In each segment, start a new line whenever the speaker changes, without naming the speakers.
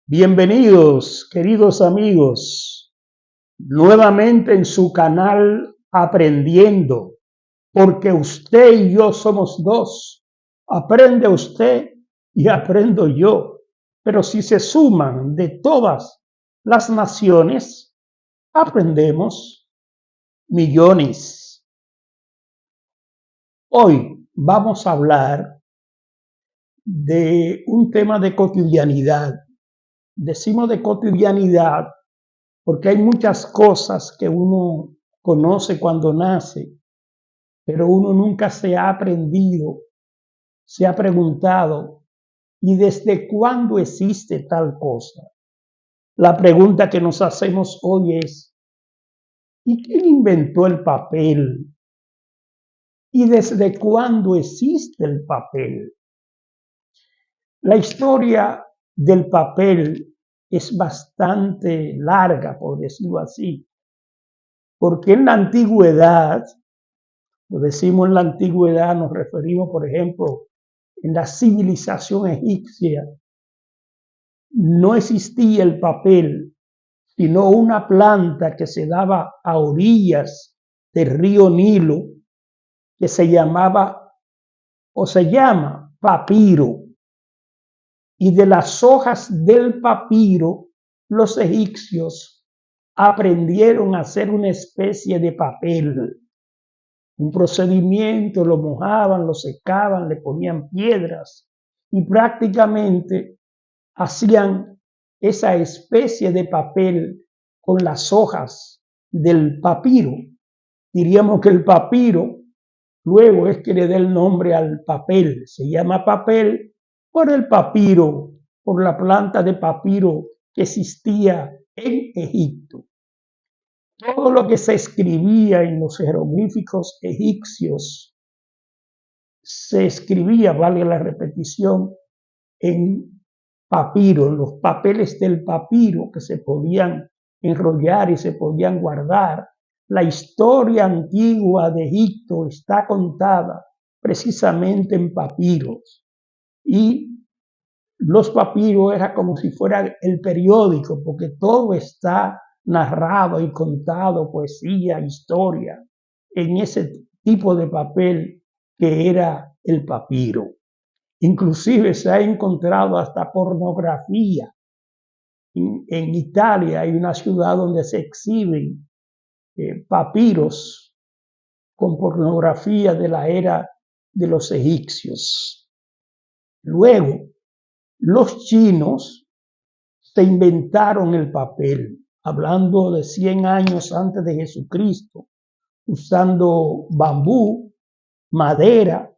Bienvenidos, queridos amigos, nuevamente en su canal Aprendiendo, porque usted y yo somos dos. Aprende usted y aprendo yo. Pero si se suman de todas las naciones, aprendemos millones. Hoy vamos a hablar de un tema de cotidianidad. Decimos de cotidianidad porque hay muchas cosas que uno conoce cuando nace, pero uno nunca se ha aprendido, se ha preguntado, ¿y desde cuándo existe tal cosa? La pregunta que nos hacemos hoy es, ¿y quién inventó el papel? ¿Y desde cuándo existe el papel? La historia del papel es bastante larga, por decirlo así, porque en la antigüedad, lo decimos en la antigüedad, nos referimos, por ejemplo, en la civilización egipcia, no existía el papel, sino una planta que se daba a orillas del río Nilo, que se llamaba o se llama papiro. Y de las hojas del papiro, los egipcios aprendieron a hacer una especie de papel. Un procedimiento, lo mojaban, lo secaban, le ponían piedras y prácticamente hacían esa especie de papel con las hojas del papiro. Diríamos que el papiro luego es que le da el nombre al papel. Se llama papel por el papiro, por la planta de papiro que existía en Egipto. Todo lo que se escribía en los jeroglíficos egipcios se escribía, vale la repetición, en papiro, en los papeles del papiro que se podían enrollar y se podían guardar. La historia antigua de Egipto está contada precisamente en papiros. Y los papiros era como si fuera el periódico, porque todo está narrado y contado, poesía, historia, en ese tipo de papel que era el papiro. Inclusive se ha encontrado hasta pornografía. En Italia hay una ciudad donde se exhiben papiros con pornografía de la era de los egipcios. Luego, los chinos se inventaron el papel, hablando de 100 años antes de Jesucristo, usando bambú, madera,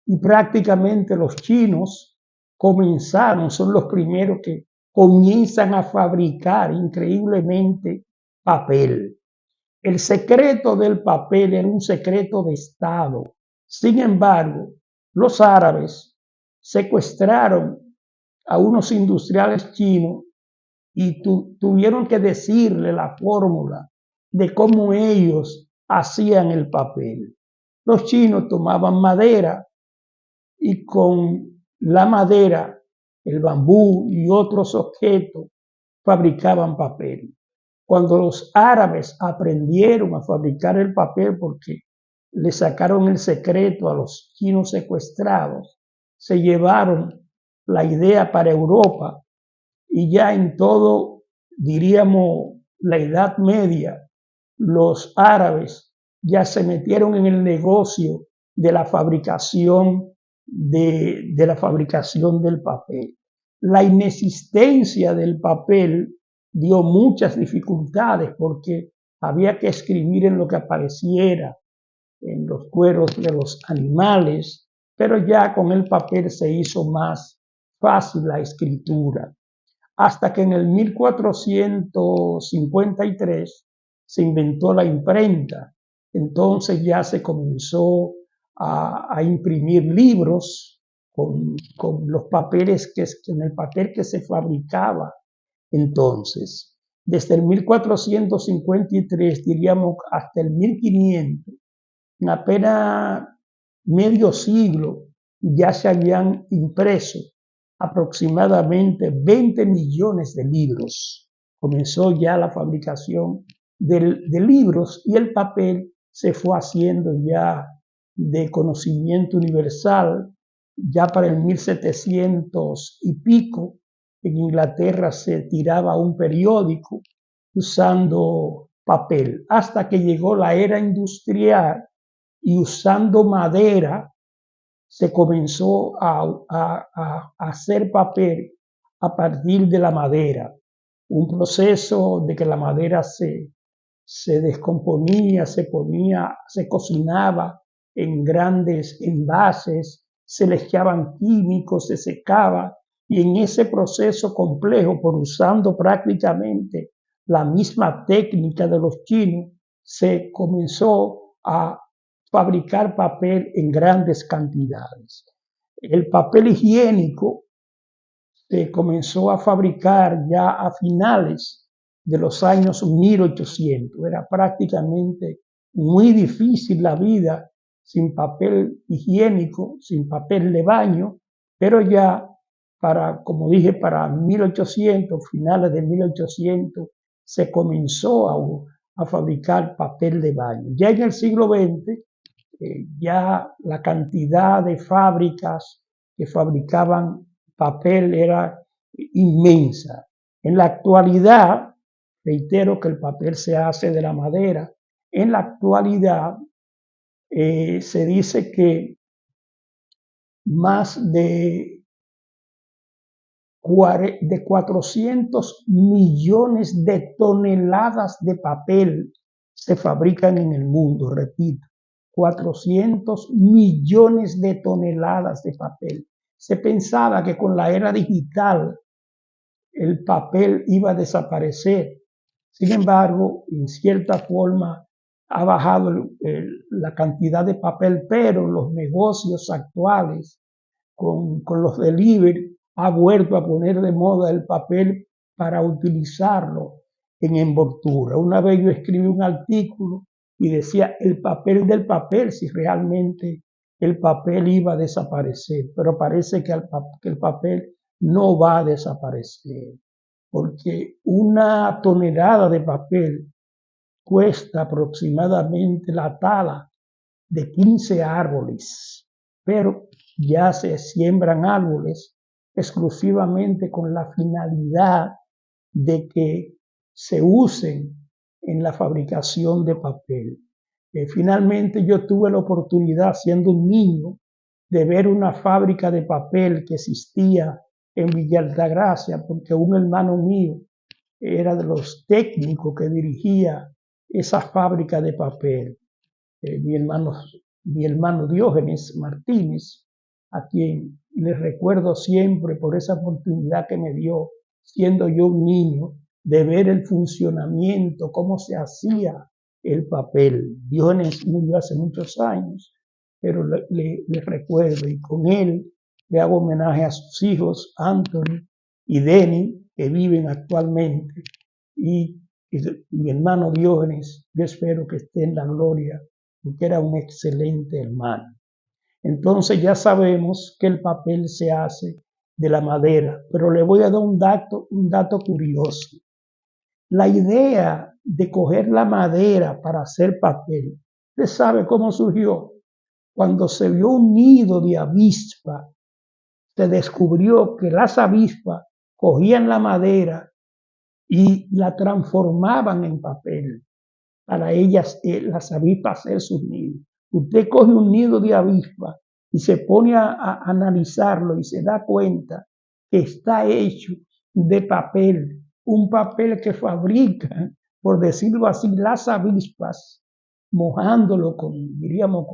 y prácticamente los chinos son los primeros que comienzan a fabricar increíblemente papel. El secreto del papel era un secreto de Estado. Sin embargo, los árabes secuestraron a unos industriales chinos y tuvieron que decirle la fórmula de cómo ellos hacían el papel. Los chinos tomaban madera y con la madera, el bambú y otros objetos fabricaban papel. Cuando los árabes aprendieron a fabricar el papel porque le sacaron el secreto a los chinos secuestrados, se llevaron la idea para Europa y ya en todo, diríamos, la Edad Media, los árabes ya se metieron en el negocio de la fabricación del papel. La inexistencia del papel dio muchas dificultades porque había que escribir en lo que apareciera, en los cueros de los animales, pero ya con el papel se hizo más fácil la escritura. Hasta que en el 1453 se inventó la imprenta. Entonces ya se comenzó a imprimir libros con los papeles con el papel que se fabricaba entonces. Desde el 1453, diríamos, hasta el 1500, en apenas medio siglo, ya se habían impreso aproximadamente 20 millones de libros. Comenzó ya la fabricación de libros y el papel se fue haciendo ya de conocimiento universal. Ya para el 1700 y pico, en Inglaterra se tiraba un periódico usando papel, hasta que llegó la era industrial y usando madera se comenzó a hacer papel a partir de la madera. Un proceso de que la madera se descomponía, se cocinaba en grandes envases, se le echaban químicos, se secaba, y en ese proceso complejo, por usando prácticamente la misma técnica de los chinos, se comenzó a fabricar papel en grandes cantidades. El papel higiénico se comenzó a fabricar ya a finales de los años 1800. Era prácticamente muy difícil la vida sin papel higiénico, sin papel de baño, pero ya como dije, para 1800, finales de 1800, se comenzó a fabricar papel de baño. Ya en el siglo XX, ya la cantidad de fábricas que fabricaban papel era inmensa. En la actualidad, reitero que el papel se hace de la madera. En la actualidad se dice que más de 400 millones de toneladas de papel se fabrican en el mundo, repito, 400 millones de toneladas de papel. Se pensaba que con la era digital el papel iba a desaparecer. Sin embargo, en cierta forma ha bajado la cantidad de papel, pero los negocios actuales con los delivery ha vuelto a poner de moda el papel para utilizarlo en envoltura. Una vez yo escribí un artículo y decía el papel del papel, si realmente el papel iba a desaparecer, pero parece que el papel no va a desaparecer, porque una tonelada de papel cuesta aproximadamente la tala de 15 árboles, pero ya se siembran árboles exclusivamente con la finalidad de que se usen en la fabricación de papel. Finalmente yo tuve la oportunidad, siendo un niño, de ver una fábrica de papel que existía en Villa Altagracia, porque un hermano mío era de los técnicos que dirigía esa fábrica de papel. Mi hermano Diógenes Martínez, a quien le recuerdo siempre por esa oportunidad que me dio, siendo yo un niño, de ver el funcionamiento, cómo se hacía el papel. Diógenes murió hace muchos años, pero le recuerdo, y con él le hago homenaje a sus hijos, Anthony y Denny, que viven actualmente, y mi hermano Diógenes, yo espero que esté en la gloria, porque era un excelente hermano. Entonces ya sabemos que el papel se hace de la madera, pero le voy a dar un dato curioso. La idea de coger la madera para hacer papel, ¿usted sabe cómo surgió? Cuando se vio un nido de avispa, se descubrió que las avispas cogían la madera y la transformaban en papel para ellas, las avispas, hacer sus nidos. Usted coge un nido de avispa y se pone a analizarlo y se da cuenta que está hecho de papel, un papel que fabrican, por decirlo así, las avispas, mojándolo diríamos,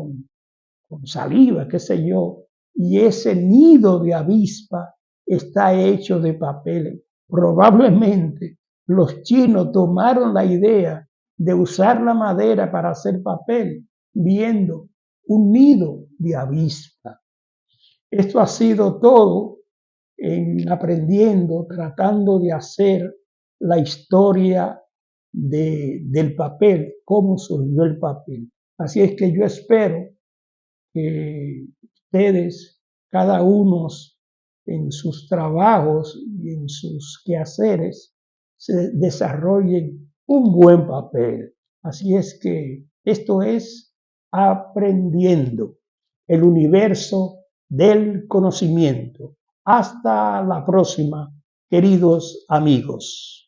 con saliva, qué sé yo, y ese nido de avispa está hecho de papel. Probablemente los chinos tomaron la idea de usar la madera para hacer papel, viendo un nido de avispa. Esto ha sido todo en aprendiendo, tratando de hacer la historia del papel, cómo surgió el papel. Así es que yo espero que ustedes, cada uno en sus trabajos y en sus quehaceres se desarrollen un buen papel. Así es que esto es aprendiendo el universo del conocimiento. Hasta la próxima, queridos amigos.